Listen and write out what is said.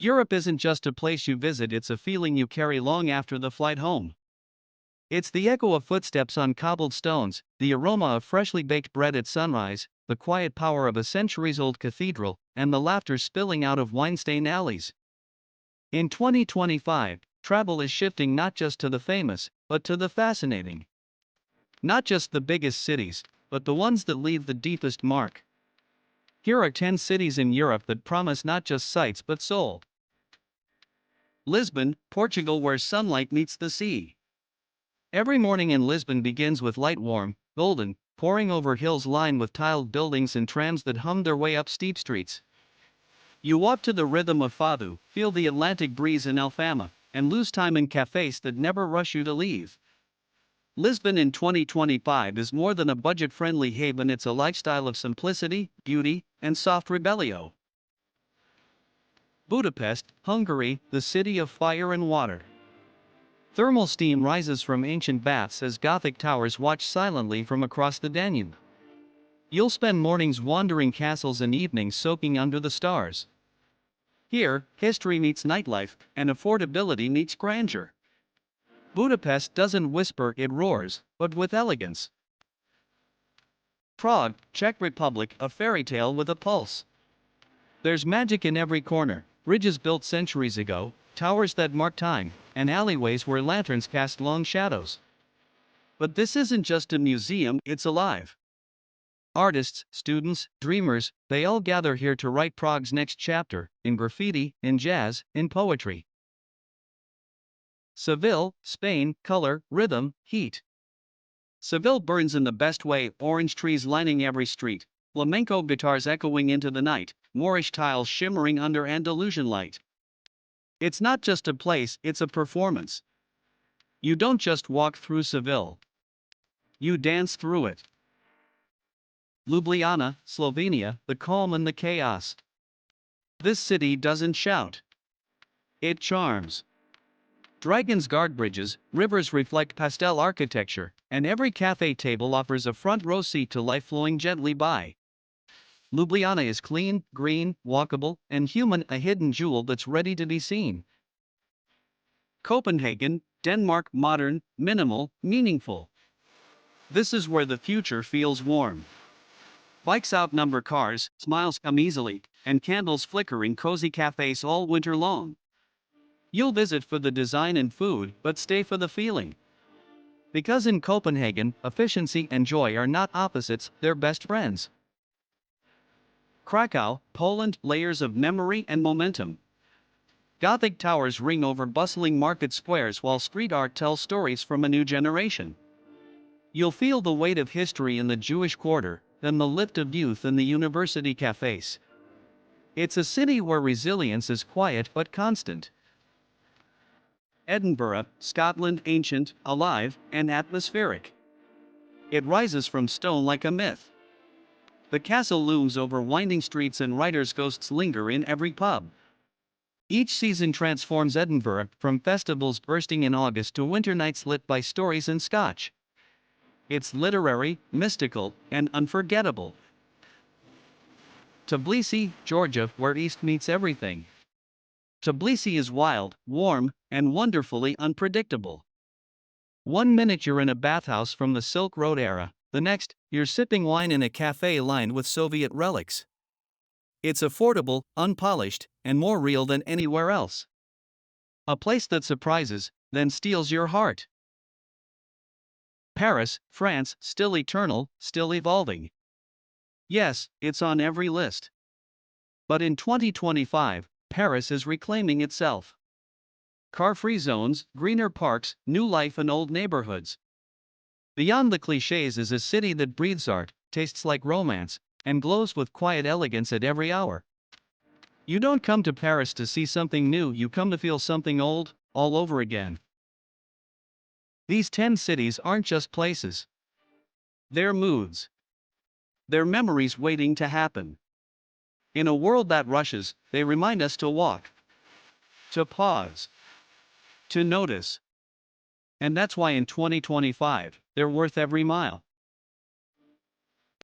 Europe isn't just a place you visit, it's a feeling you carry long after the flight home. It's the echo of footsteps on cobbled stones, the aroma of freshly baked bread at sunrise, the quiet power of a centuries-old cathedral, and the laughter spilling out of wine-stained alleys. In 2025, travel is shifting not just to the famous, but to the fascinating. Not just the biggest cities, but the ones that leave the deepest mark. Here are 10 cities in Europe that promise not just sights but soul. Lisbon, Portugal, where sunlight meets the sea. Every morning in Lisbon begins with light, warm, golden, pouring over hills lined with tiled buildings and trams that hum their way up steep streets. You walk to the rhythm of fado, feel the Atlantic breeze in Alfama, and lose time in cafes that never rush you to leave. Lisbon in 2025 is more than a budget-friendly haven, it's a lifestyle of simplicity, beauty, and soft rebellion. Budapest, Hungary, the city of fire and water. Thermal steam rises from ancient baths as Gothic towers watch silently from across the Danube. You'll spend mornings wandering castles and evenings soaking under the stars. Here, history meets nightlife, and affordability meets grandeur. Budapest doesn't whisper, it roars, but with elegance. Prague, Czech Republic, a fairy tale with a pulse. There's magic in every corner, bridges built centuries ago, towers that mark time, and alleyways where lanterns cast long shadows. But this isn't just a museum, it's alive. Artists, students, dreamers, they all gather here to write Prague's next chapter, in graffiti, in jazz, in poetry. Seville, Spain, color, rhythm, heat. Seville burns in the best way, orange trees lining every street, flamenco guitars echoing into the night, Moorish tiles shimmering under Andalusian light. It's not just a place, it's a performance. You don't just walk through Seville. You dance through it. Ljubljana, Slovenia, the calm and the chaos. This city doesn't shout. It charms. Dragons guard bridges, rivers reflect pastel architecture, and every cafe table offers a front row seat to life flowing gently by. Ljubljana is clean, green, walkable, and human, a hidden jewel that's ready to be seen. Copenhagen, Denmark, modern, minimal, meaningful. This is where the future feels warm. Bikes outnumber cars, smiles come easily, and candles flicker in cozy cafes all winter long. You'll visit for the design and food, but stay for the feeling. Because in Copenhagen, efficiency and joy are not opposites, they're best friends. Krakow, Poland, layers of memory and momentum. Gothic towers ring over bustling market squares while street art tells stories from a new generation. You'll feel the weight of history in the Jewish quarter, then the lift of youth in the university cafes. It's a city where resilience is quiet but constant. Edinburgh, Scotland, ancient, alive, and atmospheric. It rises from stone like a myth. The castle looms over winding streets and writers' ghosts linger in every pub. Each season transforms Edinburgh, from festivals bursting in August to winter nights lit by stories and scotch. It's literary, mystical, and unforgettable. Tbilisi, Georgia, where East meets everything. Tbilisi is wild, warm, and wonderfully unpredictable. One minute you're in a bathhouse from the Silk Road era, the next, you're sipping wine in a cafe lined with Soviet relics. It's affordable, unpolished, and more real than anywhere else. A place that surprises, then steals your heart. Paris, France, still eternal, still evolving. Yes, it's on every list. But in 2025, Paris is reclaiming itself. Car-free zones, greener parks, new life in old neighborhoods. Beyond the clichés is a city that breathes art, tastes like romance, and glows with quiet elegance at every hour. You don't come to Paris to see something new, you come to feel something old, all over again. These 10 cities aren't just places. They're moods. They're memories waiting to happen. In a world that rushes, they remind us to walk, to pause, to notice. And that's why in 2025, they're worth every mile.